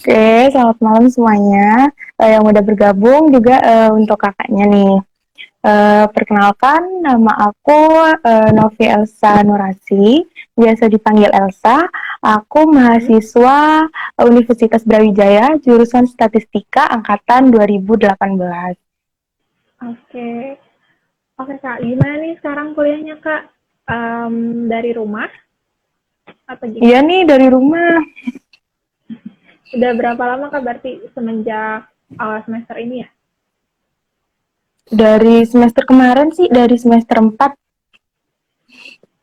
Selamat malam semuanya. Yang udah bergabung juga untuk kakaknya nih. Perkenalkan, nama aku Novi Elsa Nurasi, biasa dipanggil Elsa. Aku Hmm, mahasiswa Universitas Brawijaya, jurusan Statistika angkatan 2018. oke, oke Kak, gimana nih sekarang kuliahnya Kak? Dari rumah atau Iya gimana? nih, dari rumah. Udah berapa lama Kak berarti semenjak awal semester ini ya? Dari semester kemarin sih, dari semester 4.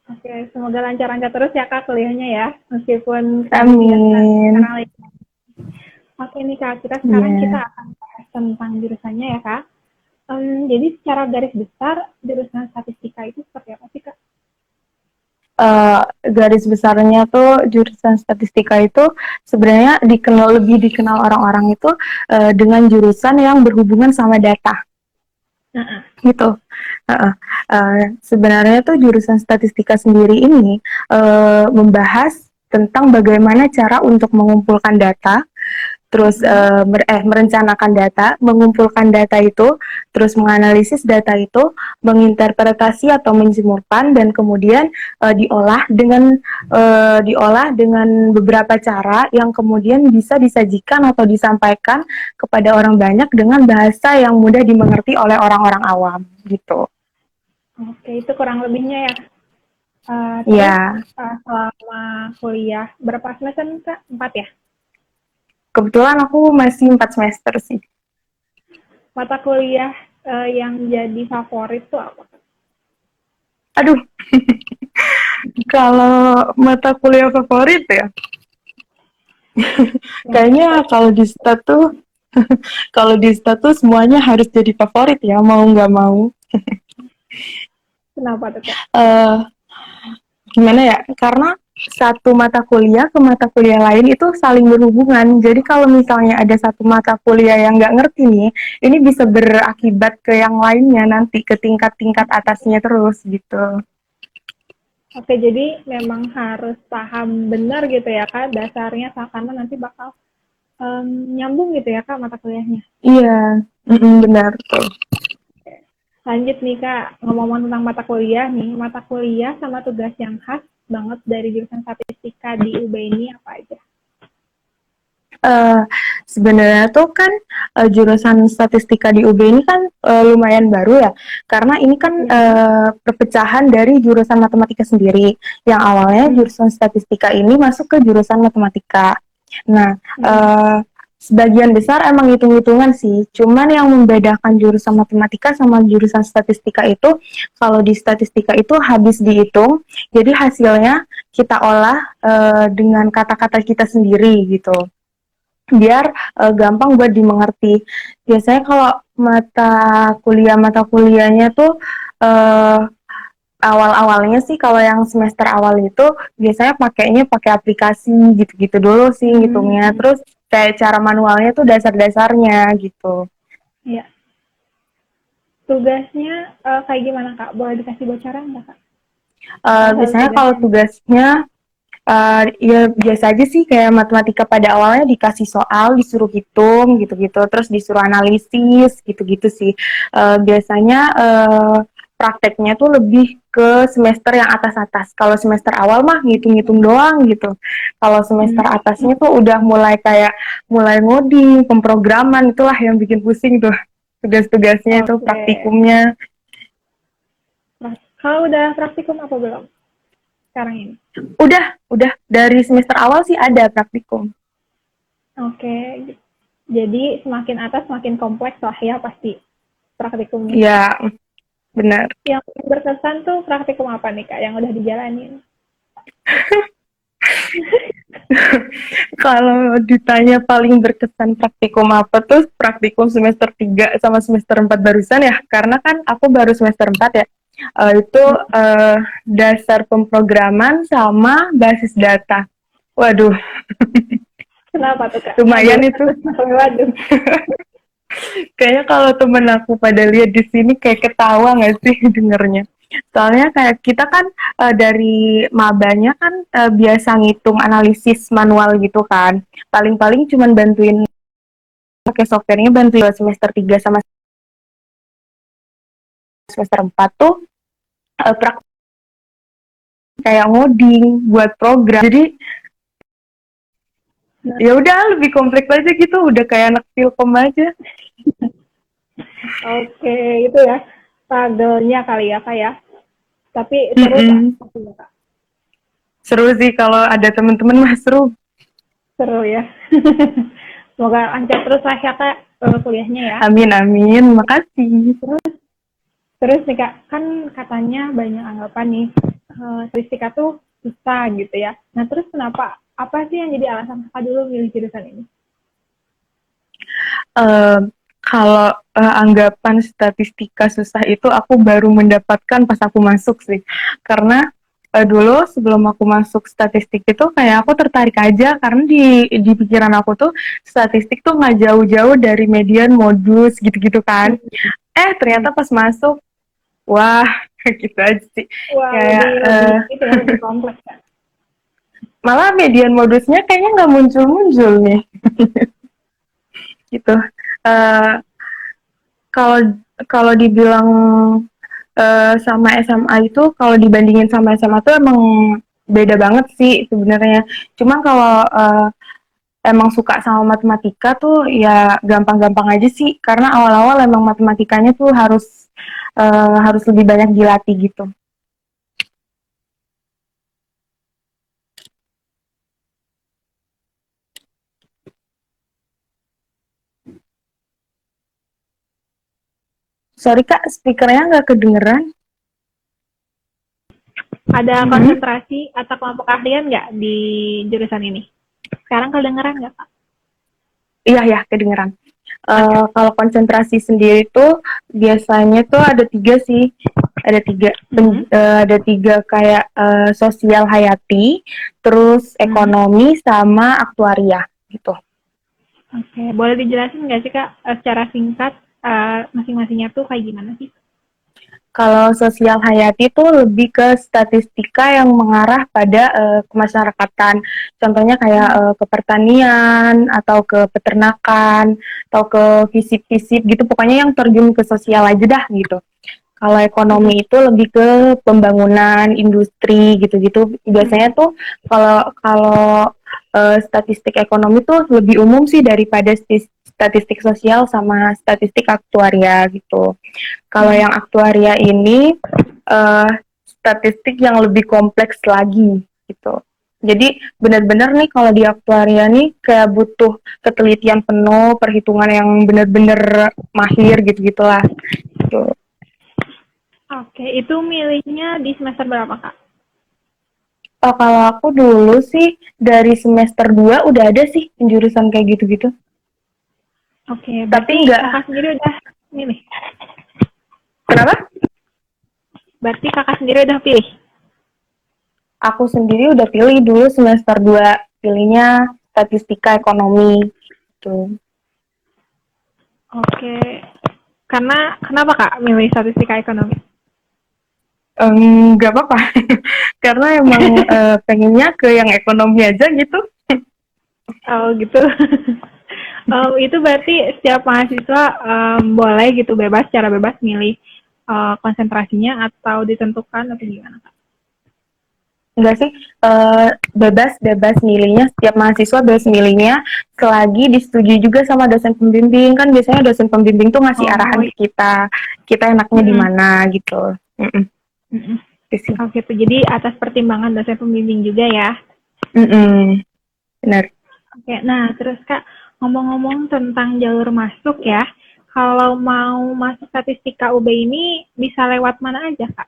Oke, semoga lancar-lancar terus ya Kak kuliahnya ya, meskipun Amin. sekarang lagi. Oke nih Kak, kita Iya. akan bahas tentang jurusannya ya Kak. Jadi secara garis besar jurusan statistika itu seperti apa sih Kak? uh, Garis besarnya tuh jurusan statistika itu sebenarnya lebih dikenal orang-orang itu dengan jurusan yang berhubungan sama data Nah, gitu. Uh, Sebenarnya tuh jurusan statistika sendiri ini membahas tentang bagaimana cara untuk mengumpulkan data, terus merencanakan data, mengumpulkan data itu, terus menganalisis data itu, menginterpretasi atau menjemurkan, dan kemudian diolah dengan beberapa cara yang kemudian bisa disajikan atau disampaikan kepada orang banyak dengan bahasa yang mudah dimengerti oleh orang-orang awam gitu. oke, itu kurang lebihnya ya. Terus Ya, selama kuliah berapa semester Kak? 4 ya? kebetulan aku masih 4 semester sih. Mata kuliah yang jadi favorit tuh apa? Aduh, kalau mata kuliah favorit ya, Yang kayaknya favorit. kalau di status semuanya harus jadi favorit ya, mau nggak mau. Kenapa tuh Kak? Eh Gimana ya? Karena satu mata kuliah ke mata kuliah lain itu saling berhubungan. Jadi kalau misalnya ada satu mata kuliah yang nggak ngerti nih, ini bisa berakibat ke yang lainnya nanti, ke tingkat-tingkat atasnya terus gitu. Oke, jadi memang harus paham benar gitu ya Kak, dasarnya karena nanti bakal nyambung gitu ya Kak mata kuliahnya. Iya, benar tuh. Lanjut nih Kak, ngomong-ngomong tentang mata kuliah nih, mata kuliah sama tugas yang khas banget dari jurusan statistika di UB ini apa aja? Eh, Sebenarnya tuh kan jurusan statistika di UB ini kan lumayan baru ya, karena ini kan Ya. perpecahan dari jurusan matematika sendiri. Yang awalnya Hmm. jurusan statistika ini masuk ke jurusan matematika. Nah, Hmm. eh, sebagian besar emang hitung-hitungan sih. Cuman yang membedakan jurusan matematika sama jurusan statistika itu, kalau di statistika itu habis dihitung, jadi hasilnya kita olah dengan kata-kata kita sendiri gitu biar gampang buat dimengerti. Biasanya kalau mata kuliahnya tuh uh, awal-awalnya sih kalau yang semester awal itu biasanya pakai aplikasi gitu-gitu dulu sih ngitungnya. Hmm. Terus kayak cara manualnya tuh dasar-dasarnya gitu. Ya. Tugasnya kayak gimana Kak? Boleh dikasih bocoran nggak Kak? Salah satu Biasanya kalau tugasnya nih. tugasnya ya biasa aja sih kayak matematika pada awalnya dikasih soal, disuruh hitung gitu-gitu, terus disuruh analisis gitu-gitu sih. Biasanya prakteknya tuh lebih ke semester yang atas-atas. Kalau semester awal mah ngitung-ngitung doang gitu. Kalau semester Hmm. atasnya tuh udah mulai ngoding, pemrograman itulah yang bikin pusing tuh. Tugas-tugasnya itu Oke. praktikumnya. Kalau udah praktikum apa belum sekarang ini? Udah dari semester awal sih ada praktikum. Oke. Jadi semakin atas semakin kompleks lah ya pasti praktikumnya. Ya, benar. Yang berkesan tuh praktikum apa nih Kak yang udah dijalanin? Kalau ditanya paling berkesan praktikum apa tuh praktikum semester 3 sama semester 4 barusan ya, karena kan aku baru semester 4 ya. Itu dasar pemrograman sama basis data. Waduh, Kenapa tuh Kak? lumayan Waduh, itu. waduh. Kayaknya kalau temen aku pada lihat di sini kayak ketawa nggak sih dengernya. Soalnya kayak kita kan dari mabanya kan biasa ngitung analisis manual gitu kan. Paling-paling cuman bantuin pakai softwarenya bantu semester 3 sama semester 4 tuh praktik kayak ngoding buat program. Jadi ya udah lebih kompleks aja gitu, udah kayak anak Filkom aja. Oke, itu ya struggle-nya kali ya kak ya. Tapi seru tak? Mm-mm. Seru sih kalau ada teman-teman mah seru. Seru ya. Semoga lancar terus lah ya kak kuliahnya ya. Amin amin, makasih. Terus nih kak, kan katanya banyak anggapan nih, statistika tuh susah gitu ya. Nah terus kenapa? Apa sih yang jadi alasan kakak dulu milih jurusan ini? Eh, kalau anggapan statistika susah itu aku baru mendapatkan pas aku masuk sih. Karena dulu sebelum aku masuk statistik itu kayak aku tertarik aja karena di pikiran aku tuh statistik tuh nggak jauh-jauh dari median modus gitu-gitu kan. Ternyata pas masuk, wah gitu aja sih. Wah Kayak lebih itu ya lebih kompleks ya. malah median modusnya kayaknya nggak muncul-muncul nih gitu. Eh, kalau kalau dibilang sama SMA itu kalau dibandingin sama SMA tuh emang beda banget sih sebenarnya. Cuma kalau emang suka sama matematika tuh ya gampang-gampang aja sih karena awal-awal emang matematikanya tuh harus lebih banyak dilatih gitu. Sorry Kak, speakernya nggak kedengeran. Ada Mm-hmm. konsentrasi atau kelompok keahlian nggak di jurusan ini? Sekarang kedengeran nggak kak? Iya ya, kedengeran. Oke. Kalau konsentrasi sendiri tuh biasanya tuh ada tiga sih, ada tiga, Mhm. ada tiga kayak sosial hayati, terus Mhm. ekonomi sama aktuaria gitu. Oke, boleh dijelasin nggak sih kak secara singkat masing-masingnya tuh kayak gimana sih? Kalau sosial hayati itu lebih ke statistika yang mengarah pada kemasyarakatan. Contohnya kayak ke pertanian atau ke peternakan atau ke fisip-fisip gitu. Pokoknya yang terjun ke sosial aja dah gitu. Kalau Mhm. ekonomi itu lebih ke pembangunan industri gitu-gitu. Biasanya Mhm. tuh kalau kalau statistik ekonomi tuh lebih umum sih daripada statistik sosial sama statistik aktuaria gitu. Kalau Mhm. yang aktuaria ini uh, statistik yang lebih kompleks lagi gitu. Jadi benar-benar nih kalau di aktuaria nih kayak butuh ketelitian penuh, perhitungan yang benar-benar mahir gitu-gitulah. Gitu. Oke, itu milihnya di semester berapa kak? Kalau aku dulu sih dari semester 2 udah ada sih penjurusan kayak gitu-gitu. Oke, Tapi berarti nggak, kakak sendiri udah milih. kenapa? Berarti kakak sendiri udah pilih. Aku sendiri udah pilih dulu semester 2 pilihnya statistika ekonomi gitu. Oke, karena kenapa kak milih statistika ekonomi? Nggak apa-apa, karena emang pengennya ke yang ekonomi aja gitu. Oh gitu. Itu berarti setiap mahasiswa boleh gitu bebas, secara bebas milih konsentrasinya atau ditentukan atau gimana kak? Enggak sih, bebas milihnya, setiap mahasiswa bebas milihnya, selagi disetujui juga sama dosen pembimbing. Kan biasanya dosen pembimbing tuh ngasih Oh arahan ke kita enaknya di iya. mana gitu. Mm-mm, Mm-mm. gitu sih. Oh gitu. Jadi atas pertimbangan dosen pembimbing juga ya. Mm-mm, benar. Oke. Nah terus kak ngomong-ngomong tentang jalur masuk ya. Kalau mau masuk statistika UB ini bisa lewat mana aja kak?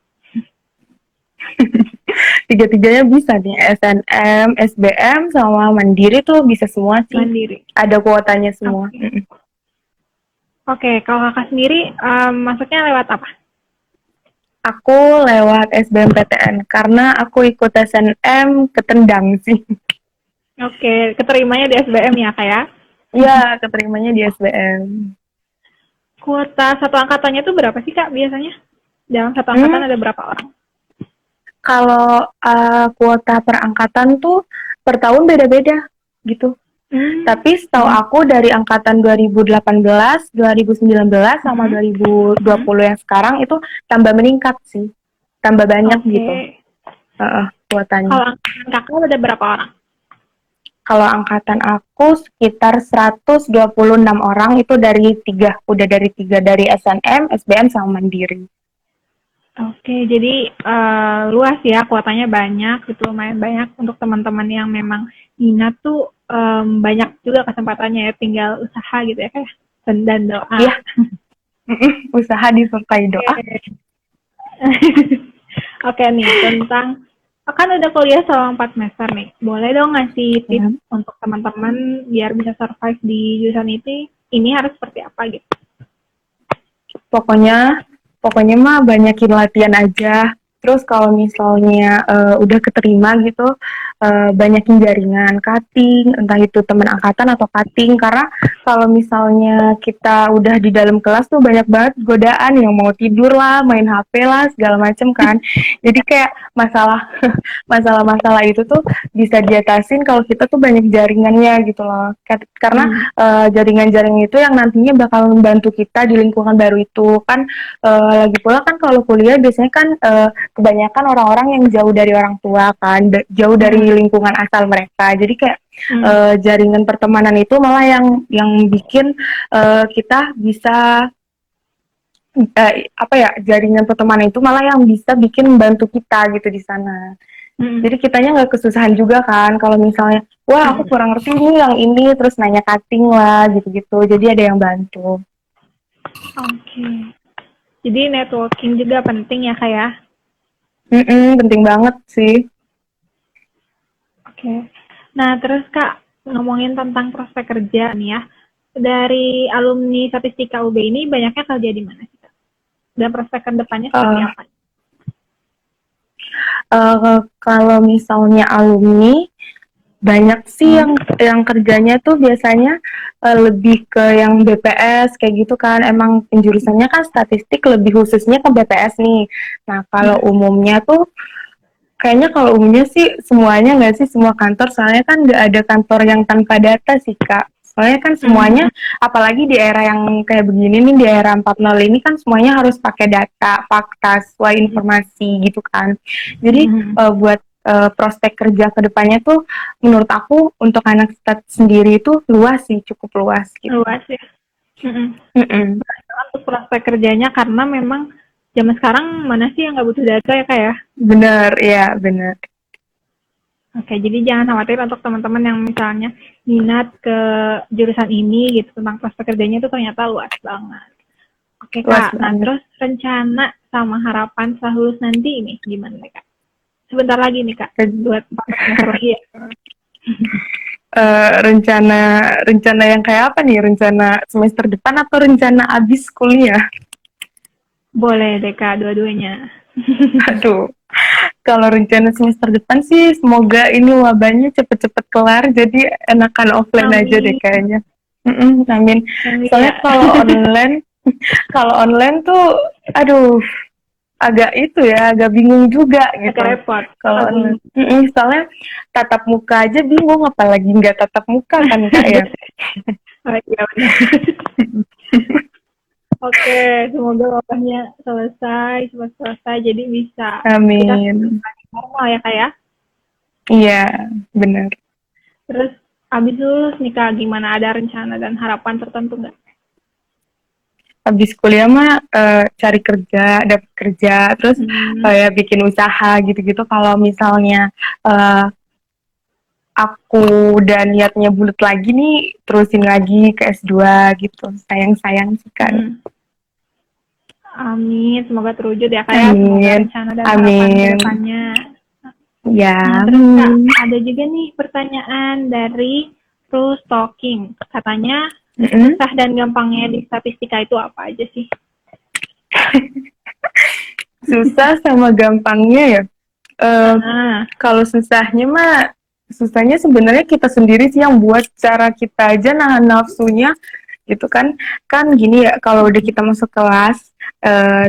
Tiga-tiganya bisa nih, SNM, SBM, sama Mandiri tuh bisa semua sih. Mandiri. Ada kuotanya semua. Oke. Mm-mm. Oke. Kalau kakak sendiri masuknya lewat apa? Aku lewat SBMPTN karena aku ikut SNM ketendang sih. Oke. Keterimanya di SBM ya kak ya? Iya, keterimanya di SBM. Kuota satu angkatannya tuh berapa sih kak biasanya? Dalam satu Hmm, angkatan ada berapa orang? kalau kuota per angkatan tuh per tahun beda-beda gitu. Hmm. Tapi setahu Hmm. aku dari angkatan 2018, 2019 sama Hmm. 2020 Hmm. yang sekarang itu tambah meningkat sih. Tambah banyak Oke. gitu kuotanya. Kalau angkatan kakak ada berapa orang? Kalau angkatan aku sekitar 126 orang itu dari tiga, udah dari tiga, dari SNM, SBM sama Mandiri. Oke, jadi luas ya, kuotanya banyak, gitu lumayan banyak untuk teman-teman yang memang minat tuh banyak juga kesempatannya ya, tinggal usaha gitu ya kayak dan doa. Iya, usaha disertai Oke. doa. Oke nih, tentang kan udah kuliah selama 4 semester nih. Boleh dong ngasih tips Ya. untuk teman-teman biar bisa survive di jurusan ini harus seperti apa gitu. Pokoknya, pokoknya mah banyakin latihan aja. Terus kalau misalnya udah keterima gitu, banyakin jaringan, cutting, entah itu teman angkatan atau cutting. Karena kalau misalnya kita udah di dalam kelas tuh banyak banget godaan yang mau tidur lah, main HP lah, segala macem kan. Jadi kayak masalah masalah-masalah itu tuh bisa diatasin kalau kita tuh banyak jaringannya gitu loh. Karena Hmm. jaringan-jaringan itu yang nantinya bakal membantu kita di lingkungan baru itu kan. Lagi pula kan kalau kuliah biasanya kan kebanyakan orang-orang yang jauh dari orang tua kan, jauh dari Hmm. lingkungan asal mereka. Jadi kayak Hmm. jaringan pertemanan itu malah yang bikin kita bisa apa ya, jaringan pertemanan itu malah yang bisa bikin membantu kita gitu di sana. Hmm. Jadi kitanya nggak kesusahan juga kan kalau misalnya, wah aku Hmm. kurang ngerti nih yang ini, terus nanya cutting lah gitu-gitu. Jadi ada yang bantu. Oke. Jadi networking juga penting ya kak ya. Penting banget sih. Oke. Nah terus kak ngomongin tentang prospek kerja nih ya. Dari alumni statistika UB ini banyaknya kerja di mana sih kak? Dan prospek kedepannya seperti Uh, apa? Kalau misalnya alumni, banyak sih Hmm. yang kerjanya tuh biasanya lebih ke yang BPS kayak gitu kan. Emang penjurusannya kan statistik, lebih khususnya ke BPS nih. Nah kalau Hmm. umumnya tuh kayaknya, kalau umumnya sih semuanya, nggak sih semua kantor, soalnya kan nggak ada kantor yang tanpa data sih Kak. Soalnya kan semuanya, Hmm. apalagi di era yang kayak begini nih, di era 4.0 ini kan semuanya harus pakai data, fakta, sesuai informasi gitu kan. Jadi Hmm. buat prospek kerja ke depannya tuh menurut aku untuk anak stat sendiri itu luas sih, cukup luas gitu. Luas ya. Hmm. Mm-mm. Untuk prospek kerjanya karena memang zaman sekarang mana sih yang nggak butuh data ya kak ya? Bener, ya bener. Oke, jadi jangan khawatir untuk teman-teman yang misalnya minat ke jurusan ini gitu tentang prospek kerjanya itu ternyata luas banget. Oke Luas kak, nah banget. terus rencana sama harapan setelah lulus nanti ini gimana nih kak? Sebentar lagi nih kak, 2 semester lagi ya. Rencana rencana yang kayak apa nih? Rencana semester depan atau rencana abis kuliah? Boleh deh kak, dua-duanya. Aduh, kalau rencana semester depan sih semoga ini wabahnya cepet-cepet kelar, jadi enakan offline aja deh Amin, kayaknya. Amin. amin Soalnya ya. kalau online tuh, aduh, agak itu ya, agak bingung juga Agak gitu. repot. Kalau Agung. online, soalnya tatap muka aja bingung, apalagi nggak tatap muka kan Kak ya. Oh, iya benar. Oke, semoga wabahnya selesai, cepat selesai, jadi bisa kita Amin. normal ya kak ya. Iya, benar. Terus abis lulus nih kak, gimana ada rencana dan harapan tertentu nggak? Habis kuliah mah cari kerja, dapat kerja, terus Hmm. ya bikin usaha gitu-gitu. Kalau misalnya aku udah niatnya bulat lagi nih, terusin lagi ke S2 gitu. Sayang-sayang sih kan. Hmm. Amin, semoga terwujud ya kak ya, semoga Amin. rencana dan harapan Amin. kedepannya. Ya. Nah terus kak, ada juga nih pertanyaan dari True Stalking. Katanya Mm-mm. susah dan gampangnya di statistika itu apa aja sih? Susah sama gampangnya ya. Eh, Ah. Kalau susahnya sebenarnya kita sendiri sih yang buat, cara kita aja nahan nafsunya gitu kan. Kan gini ya, kalau udah kita masuk kelas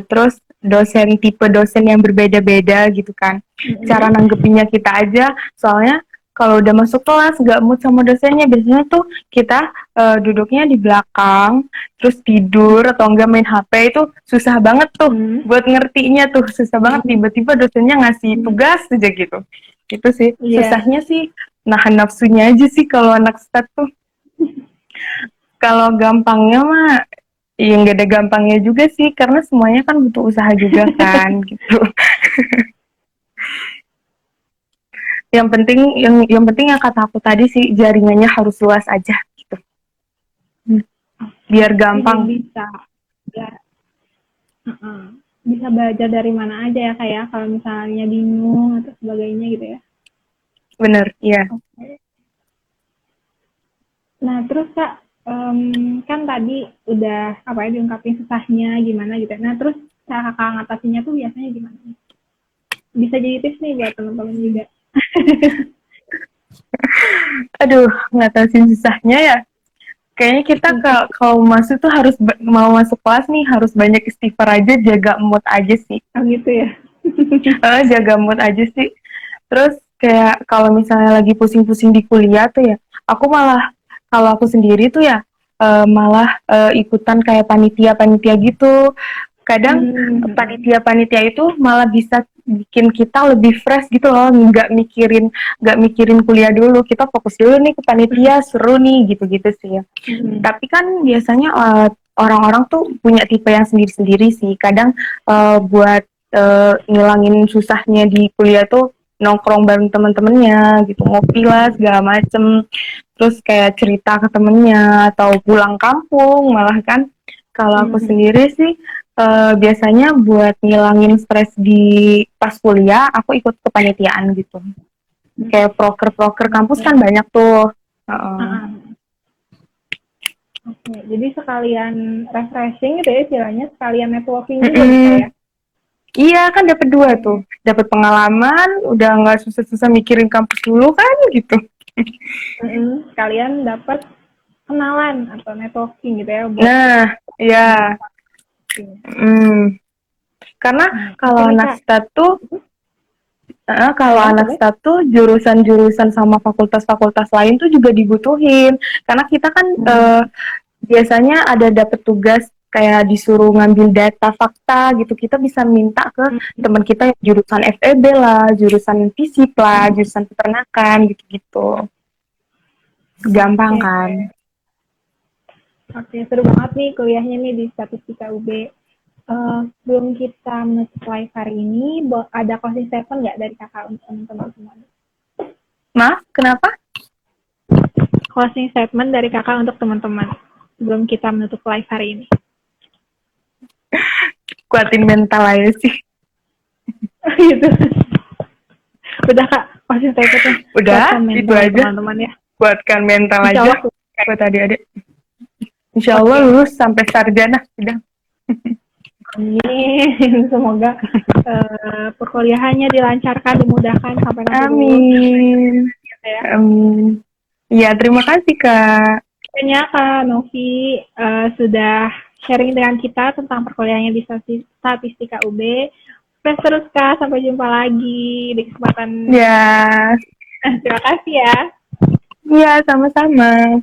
terus dosen tipe dosen yang berbeda-beda gitu kan. Cara nanggepinnya kita aja, soalnya kalau udah masuk kelas gak mood sama dosennya, biasanya tuh kita duduknya di belakang, terus tidur atau enggak main HP, itu susah banget tuh buat ngertinya tuh, susah banget. Tiba-tiba dosennya ngasih tugas aja gitu. Itu sih Iya. susahnya sih, nahan nafsunya aja sih kalau anak stat tuh. Kalau gampangnya mah ya nggak ada gampangnya juga sih, karena semuanya kan butuh usaha juga kan gitu. Yang penting yang kata aku tadi sih, jaringannya harus luas aja gitu. Biar Jadi gampang. bisa ya, bisa belajar dari mana aja ya kayak kalau misalnya bingung atau sebagainya gitu ya. Bener, iya. Oke. Nah terus Kak, kan tadi udah apa ya diungkapin susahnya gimana gitu. Nah terus cara Kakak ngatasinnya tuh biasanya gimana? Bisa jadi tips nih buat teman-teman juga. Aduh, ngatasin susahnya ya. Kayaknya kita kalau masuk tuh harus mau masuk kelas nih harus banyak istighfar aja, jaga mood aja sih. Oh gitu ya. Jaga mood aja sih. Terus kayak kalau misalnya lagi pusing-pusing di kuliah tuh ya, aku malah kalau aku sendiri tuh ya malah ikutan kayak panitia-panitia gitu. Kadang panitia-panitia itu malah bisa bikin kita lebih fresh gitu loh, nggak mikirin kuliah dulu, kita fokus dulu nih ke panitia, seru nih gitu-gitu sih ya. Tapi kan biasanya orang-orang tuh punya tipe yang sendiri-sendiri sih. Kadang buat ngilangin susahnya di kuliah tuh nongkrong bareng teman-temannya gitu, ngopi lah segala macem, terus kayak cerita ke temennya atau pulang kampung malah kan. Kalau aku sendiri sih biasanya buat ngilangin stres di pas kuliah, aku ikut kepanitiaan gitu. Kayak proker-proker kampus kan banyak tuh. Oke, jadi sekalian refreshing gitu ya istilahnya, sekalian networking juga bisa ya. Iya kan dapat dua tuh, dapat pengalaman, udah nggak susah-susah mikirin kampus dulu kan gitu. Sekalian dapat kenalan atau networking gitu ya buat. Nah, ya. Karena kalau anak stat tuh, jurusan-jurusan sama fakultas-fakultas lain tuh juga dibutuhin. Karena kita kan biasanya ada dapat tugas kayak disuruh ngambil data fakta gitu, kita bisa minta ke teman kita yang jurusan FEB lah, jurusan fisip lah, jurusan peternakan gitu-gitu. Gampang kan? Oke, seru banget nih kuliahnya nih di Statistika UB. Sebelum kita menutup live hari ini, ada closing statement nggak dari kakak untuk teman-teman semua? Maaf, kenapa? Closing statement dari kakak untuk teman-teman sebelum kita menutup live hari ini. Kuatin mental aja sih. Gitu. Udah kak, closing statementnya. Udah, itu aja. Teman-teman ya. Kuatkan mental Insya aja buat adik-adik. Insya Allah lulus sampai sarjana sudah. Amin. Semoga perkuliahannya dilancarkan, dimudahkan sampai nanti Amin. Ya. Amin. Iya, terima kasih Kak. Terima Kak Novi sudah sharing dengan kita tentang perkuliahannya di Statistika UB. Sukses terus Kak, sampai jumpa lagi di kesempatan. Ya. Terima kasih ya. Iya, sama-sama.